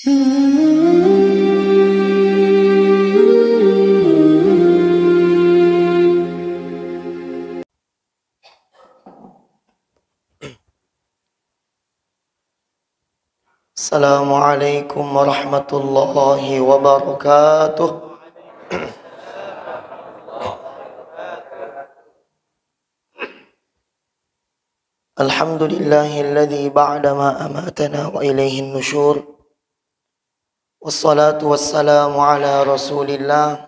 Assalamualaikum warahmatullahi wabarakatuh. Alhamdulillahilladzi ba'dama amatana wa ilaihin nusyur. Wassalatu wassalamu ala rasulillah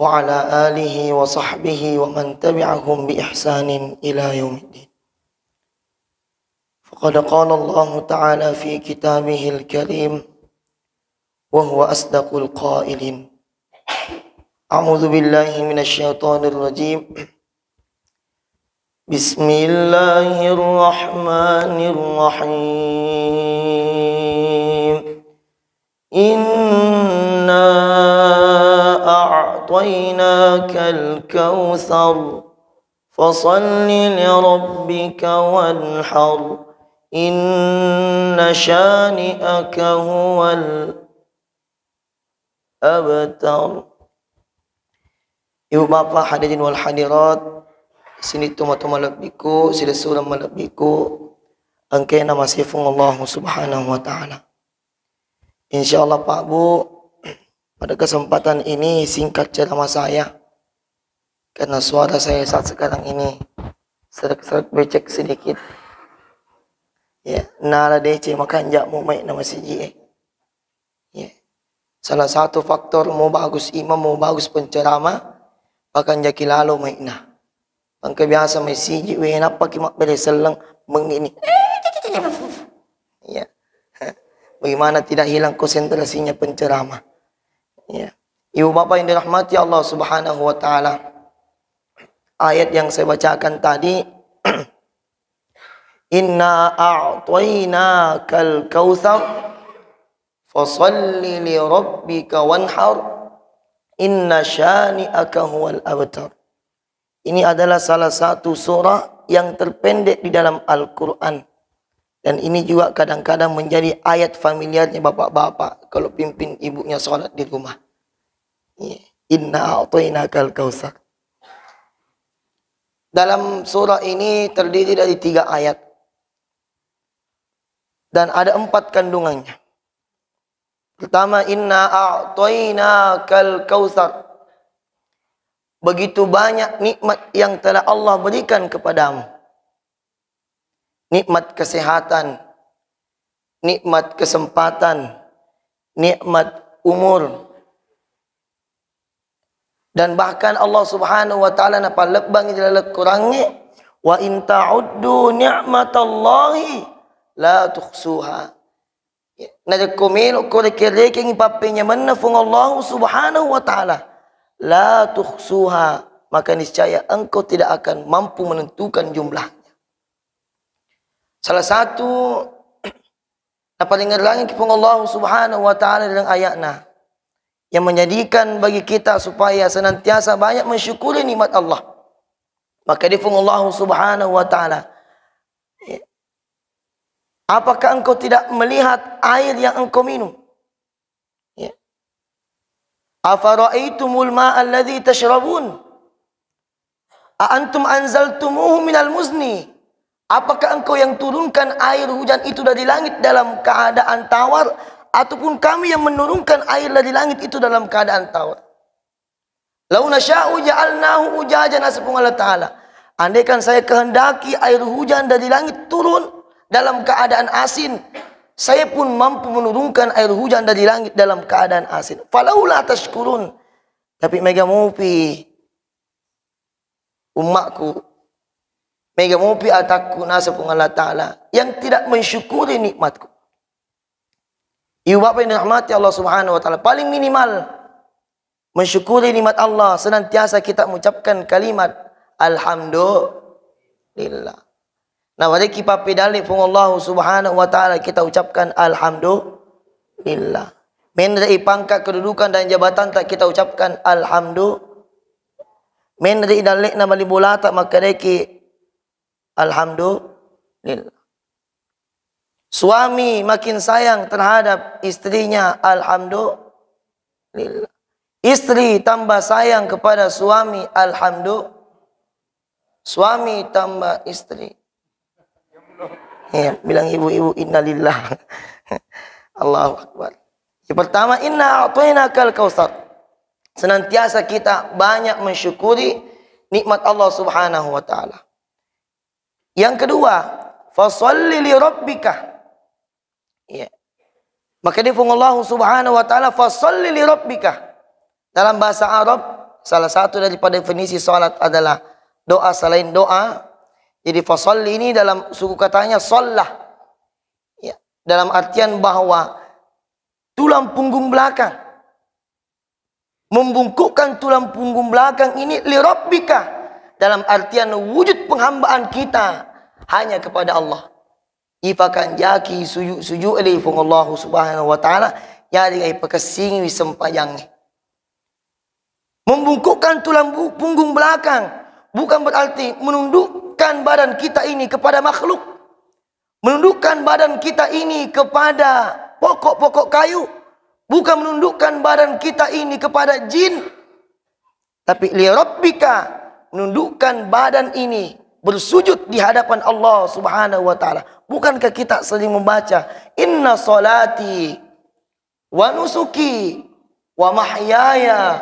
wa ala alihi wa sahbihi wa man tabi'ahum bi ihsanin ila yaumiddin. Faqad qala Allah Ta'ala fi kitabihil karim wa huwa asdaqul qailin. A'udzu billahi minasy syaithanir rajim. Bismillahirrahmanirrahim. Inna a'tainakal kautsar fasalli li rabbika wanhar. Inna syani'aka huwal abtar. Ibu bapa hadirin wal hadirat, sini tuma-tuma labbiku, sila surah malabbiku, angkai nama sifung Allah subhanahu wa ta'ala. InsyaAllah Pak Bu, pada kesempatan ini singkat ceramah saya, karena suara saya saat sekarang ini serak-serak becek sedikit. Ya, nala DC makan jak mau main nama CGA. Ya. Salah satu faktor mau bagus imam, mau bagus penceramah, akan jaki lalu main nah. Angka biasa mai CGA, kenapa kimak beli selang mengini. Ya. Bagaimana tidak hilang konsentrasinya penceramah. Ya. Ibu bapak yang dirahmati Allah subhanahu wa ta'ala, ayat yang saya bacakan tadi, Inna a'tainakal kautsar fasalli li rabbika wanhar inna syani'aka huwal abtar. Ini adalah salah satu surah yang terpendek di dalam Al-Quran. Dan ini juga kadang-kadang menjadi ayat familiarnya bapak-bapak kalau pimpin ibunya sholat di rumah. Inna a'tainakal kautsar. Dalam surah ini terdiri dari 3 ayat. Dan ada 4 kandungannya. Pertama, inna a'tainakal kautsar. Begitu banyak nikmat yang telah Allah berikan kepadamu. Nikmat kesehatan, nikmat kesempatan, nikmat umur. Dan bahkan Allah subhanahu wa ta'ala napa lebang ila kurangnya, wa in ta'uddu ni'matallahi la tuhsuha. Nada komelo korek-korek yang ipapenya menafung Allah subhanahu wa ta'ala. La tuhsuha, maka niscaya engkau tidak akan mampu menentukan jumlahnya. Salah satu apa dengar lagi kipung Allah subhanahu wa ta'ala dalam ayatnya yang menjadikan bagi kita supaya senantiasa banyak mensyukuri nikmat Allah. Maka difung Allah subhanahu wa ta'ala, apakah engkau tidak melihat air yang engkau minum? Afara'aitumul ma'a alladhi tashrabun? A'antum anzaltumuhu minal muzni? Apakah engkau yang turunkan air hujan itu dari langit dalam keadaan tawar, ataupun kami yang menurunkan air dari langit itu dalam keadaan tawar? Lau nasya'u ja'alnahu ujajan, asapun Allah Ta'ala, andaikan saya kehendaki air hujan dari langit turun dalam keadaan asin, saya pun mampu menurunkan air hujan dari langit dalam keadaan asin. Falaula tashkurun. Tapi mega mupi umatku, mega mupi atakku nasabung Allah Ta'ala yang tidak mensyukuri nikmatku. Ibu bapak yang dirahmati Allah subhanahu wa ta'ala, paling minimal mensyukuri nikmat Allah, senantiasa kita mengucapkan kalimat Alhamdulillah. Nah, mari kita pedali pun Allah subhanahu wa ta'ala, kita ucapkan Alhamdulillah. Mendari pangkat kedudukan dan jabatan tak kita ucapkan Alhamdulillah. Mendari dalek nama libulata maka deki Alhamdulillah. Suami makin sayang terhadap istrinya, alhamdulillah. Istri tambah sayang kepada suami, alhamdulillah. Suami tambah istri. Ya, bilang ibu-ibu innalillah. Allahu akbar. Yang pertama, inna a'tainakal kautsar. Senantiasa kita banyak mensyukuri nikmat Allah Subhanahu wa taala. Yang kedua, fasholli li rabbika. Ya. Maka difungul Allah Subhanahu wa taala fasholli li rabbika. Dalam bahasa Arab, salah satu daripada definisi salat adalah doa selain doa. Jadi fasholli ini dalam suku katanya shollah. Ya. Dalam artian bahwa tulang punggung belakang, membungkukkan tulang punggung belakang ini li rabbika, dalam artian wujud penghambaan kita hanya kepada Allah. Ifakan jaki suju alifung Allah Subhanahu wa taala jadi ay pakasing wisempayang. Membungkukkan tulang punggung belakang bukan berarti menundukkan badan kita ini kepada makhluk, menundukkan badan kita ini kepada pokok-pokok kayu, bukan menundukkan badan kita ini kepada jin, tapi li rabbika, menundukkan badan ini bersujud di hadapan Allah Subhanahu wa taala. Bukankah kita sering membaca inna salati wa nusuki wa mahyaya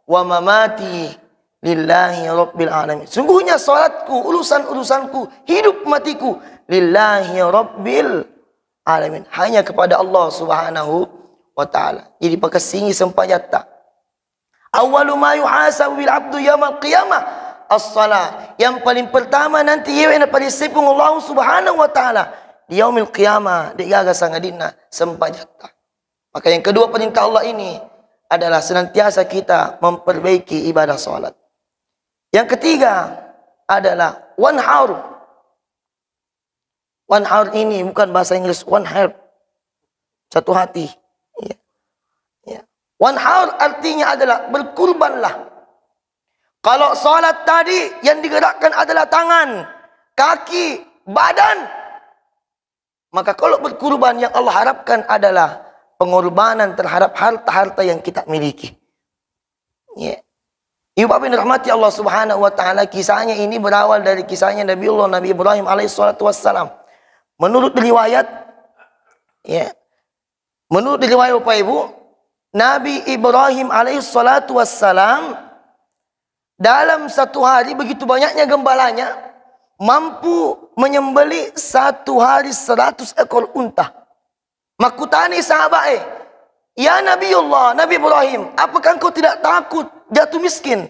wa mamati lillahi rabbil alamin. Sungguhnya salatku, urusan-urusanku, hidup matiku lillahi rabbil alamin, hanya kepada Allah Subhanahu wa taala. Jadi pakasingi sempayata. Awwalu ma yuhasabu bil abdu yaumil qiyamah as-salah. Yang paling pertama nanti ia yang pada sipung Allah Subhanahu wa taala di yaumil qiyamah di gaga sangadina sempajata. Maka yang kedua perintah Allah ini adalah senantiasa kita memperbaiki ibadah salat. Yang ketiga adalah wanhar. Wanhar ini bukan bahasa Inggris one heart, satu hati. Ya. Ya. Wanhar artinya adalah berkurbanlah. Kalau salat tadi yang digerakkan adalah tangan, kaki, badan, maka kalau berkurban yang Allah harapkan adalah pengorbanan terhadap harta-harta yang kita miliki. Ya. Ibu bapak yang dirahmati Allah Subhanahu wa taala, kisahnya ini berawal dari kisahnya Nabi Ibrahim alaihissalatu wassalam. Menurut riwayat, ya, menurut riwayat Bapak Ibu, Nabi Ibrahim alaihissalatu wassalam dalam satu hari begitu banyaknya gembalanya mampu menyembelih satu hari 100 ekor unta. Makutani sahabat, ya Nabi Allah, Nabi Ibrahim, apakah engkau tidak takut jatuh miskin?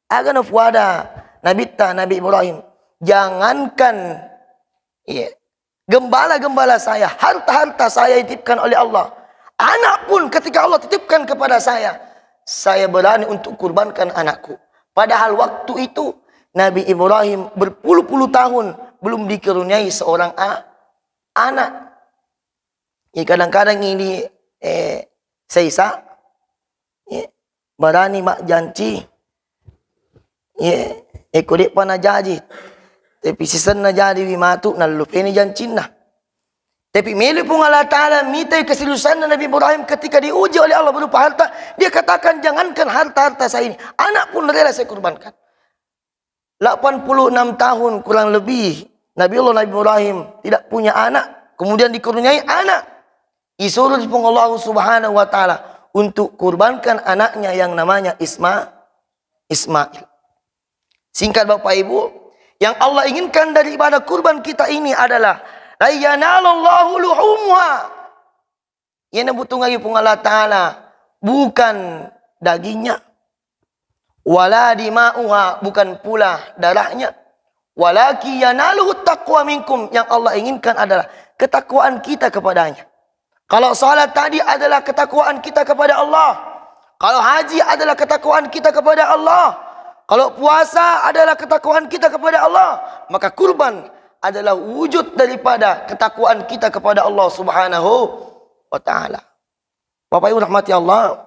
Agan wada Nabi Ibrahim, jangankan ya, gembala-gembala saya, harta-harta saya dititipkan oleh Allah. Anak pun ketika Allah titipkan kepada saya berani untuk kurbankan anakku. Padahal waktu itu Nabi Ibrahim berpuluh-puluh tahun belum dikaruniai seorang anak. Ya, kadang-kadang ini Seisa ya, berani mak janji ya, ikudik pa na jaji tapi sisan na jadi wimatu na lupi ni janji na. Tapi milik pun Allah Ta'ala minta keseriusan Nabi Ibrahim ketika diuji oleh Allah berupa harta. Dia katakan jangankan harta-harta saya ini, anak pun rela saya kurbankan. 86 tahun kurang lebih Nabi Ibrahim tidak punya anak, kemudian dikurniai anak. Disuruh oleh Allah Subhanahu wa taala untuk kurbankan anaknya yang namanya Ismail. Singkat Bapak Ibu, yang Allah inginkan dari ibadah kurban kita ini adalah la yanalallahu luhumha. Yang butuh lagi pun Allah Ta'ala bukan dagingnya, wala dima'uha, bukan pula darahnya, walaki yanaluhu taqwa minkum. Yang Allah inginkan adalah ketakwaan kita kepadanya. Kalau salat tadi adalah ketakwaan kita kepada Allah, kalau haji adalah ketakwaan kita kepada Allah, kalau puasa adalah ketakwaan kita kepada Allah, maka kurban adalah wujud daripada ketakwaan kita kepada Allah Subhanahu wa taala. Bapak Ibu rahmati Allah,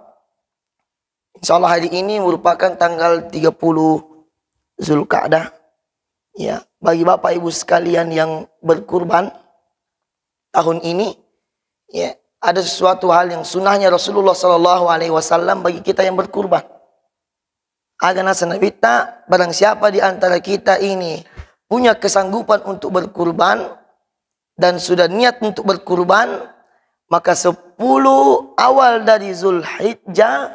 insyaallah hari ini merupakan tanggal 30 Zulqa'dah. Ya, bagi Bapak Ibu sekalian yang berkurban, tahun ini, ya, ada sesuatu hal yang sunnahnya Rasulullah Sallallahu Alaihi Wasallam bagi kita yang berkurban. Agana sanabita, barang siapa di antara kita ini punya kesanggupan untuk berkurban dan sudah niat untuk berkurban, maka 10 awal dari Zulhijjah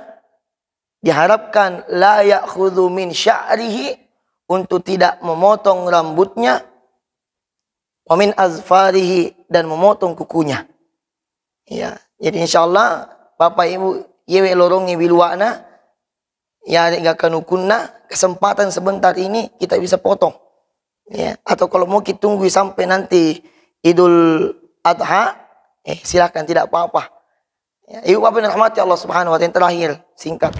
diharapkan la ya'khudhu min sya'rihi, untuk tidak memotong rambutnya, wa min azfarihi, dan memotong kukunya. Ya, jadi insyaallah Bapak Ibu yewe lorongi biluana ya gakanukuna, kesempatan sebentar ini kita bisa potong. Ya, atau kalau mau kita tunggu sampai nanti Idul Adha, silakan, tidak apa-apa. Ya, Ibu Bapak yang dirahmati Allah Subhanahu wa taala, yang terakhir singkat.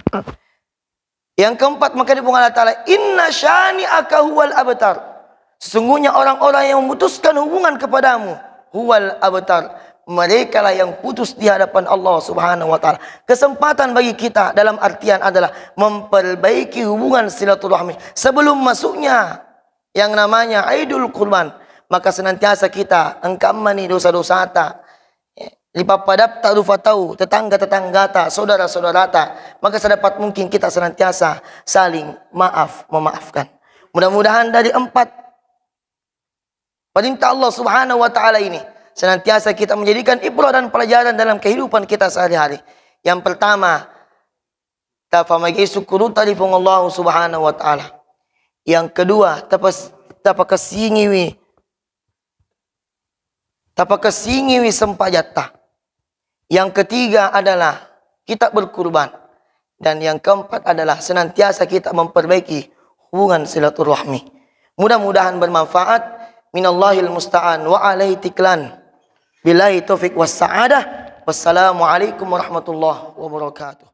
Yang keempat, maka di Allah Ta'ala, inna syani'aka huwal abtar. Sesungguhnya orang-orang yang memutuskan hubungan kepadamu, huwal abtar, mereka lah yang putus di hadapan Allah Subhanahu wa taala. Kesempatan bagi kita dalam artian adalah memperbaiki hubungan silaturahmi sebelum masuknya yang namanya Idul Kurban. Maka senantiasa kita engkamani dosa-dosa ta, lipapadap ta rufatau, tetangga-tetangga ta, saudara-saudara ta. Maka sedapat mungkin kita senantiasa saling memaafkan. Mudah-mudahan dari 4 perintah Allah Subhanahu wa taala ini senantiasa kita menjadikan ibrah dan pelajaran dalam kehidupan kita sehari-hari. Yang pertama, tafamagi syukuru tarifung Allah Subhanahu wa taala. Yang kedua, tapakasingiwi sempajata. Yang ketiga adalah kita berkurban. Dan yang keempat adalah senantiasa kita memperbaiki hubungan silaturahmi. Mudah-mudahan bermanfaat. Minallahil musta'an wa alaihi tiklan. Billahi taufiq was sa'adah. Wassalamualaikum warahmatullahi wabarakatuh.